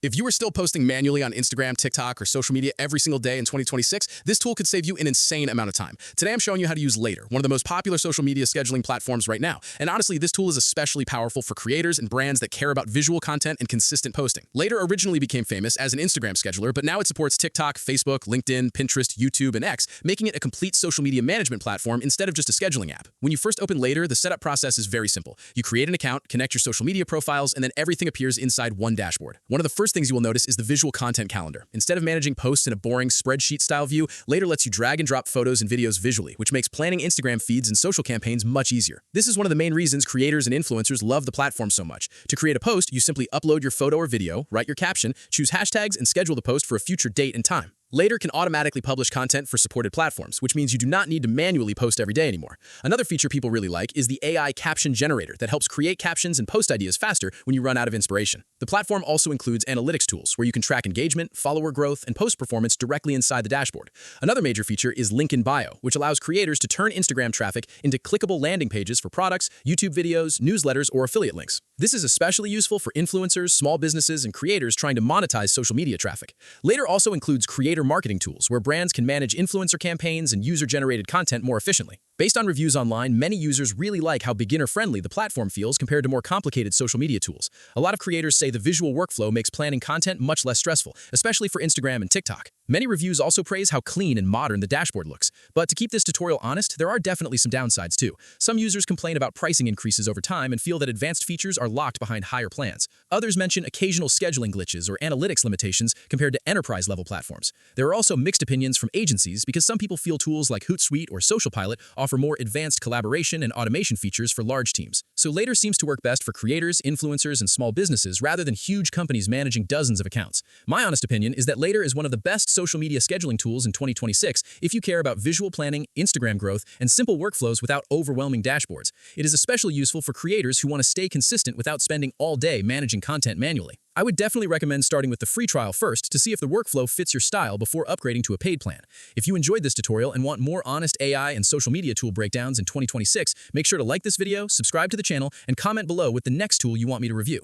If you are still posting manually on Instagram, TikTok, or social media every single day in 2026, this tool could save you an insane amount of time. Today, I'm showing you how to use Later, one of the most popular social media scheduling platforms right now. And honestly, this tool is especially powerful for creators and brands that care about visual content and consistent posting. Later originally became famous as an Instagram scheduler, but now it supports TikTok, Facebook, LinkedIn, Pinterest, YouTube, and X, making it a complete social media management platform instead of just a scheduling app. When you first open Later, the setup process is very simple. You create an account, connect your social media profiles, and then everything appears inside one dashboard. One of the first things you will notice is the visual content calendar. Instead of managing posts in a boring spreadsheet-style view, Later lets you drag and drop photos and videos visually, which makes planning Instagram feeds and social campaigns much easier. This is one of the main reasons creators and influencers love the platform so much. To create a post, you simply upload your photo or video, write your caption, choose hashtags, and schedule the post for a future date and time. Later can automatically publish content for supported platforms, which means you do not need to manually post every day anymore. Another feature people really like is the AI caption generator that helps create captions and post ideas faster when you run out of inspiration. The platform also includes analytics tools where you can track engagement, follower growth, and post performance directly inside the dashboard. Another major feature is Link in Bio, which allows creators to turn Instagram traffic into clickable landing pages for products, YouTube videos, newsletters, or affiliate links. This is especially useful for influencers, small businesses, and creators trying to monetize social media traffic. Later also includes creator marketing tools where brands can manage influencer campaigns and user-generated content more efficiently. Based on reviews online, many users really like how beginner-friendly the platform feels compared to more complicated social media tools. A lot of creators say the visual workflow makes planning content much less stressful, especially for Instagram and TikTok. Many reviews also praise how clean and modern the dashboard looks. But to keep this tutorial honest, there are definitely some downsides too. Some users complain about pricing increases over time and feel that advanced features are locked behind higher plans. Others mention occasional scheduling glitches or analytics limitations compared to enterprise-level platforms. There are also mixed opinions from agencies because some people feel tools like Hootsuite or Social Pilot offer more advanced collaboration and automation features for large teams. So Later seems to work best for creators, influencers, and small businesses rather than huge companies managing dozens of accounts. My honest opinion is that Later is one of the best social media scheduling tools in 2026 if you care about visual planning, Instagram growth, and simple workflows without overwhelming dashboards. It is especially useful for creators who want to stay consistent without spending all day managing content manually. I would definitely recommend starting with the free trial first to see if the workflow fits your style before upgrading to a paid plan. If you enjoyed this tutorial and want more honest AI and social media tool breakdowns in 2026, make sure to like this video, subscribe to the channel, and comment below with the next tool you want me to review.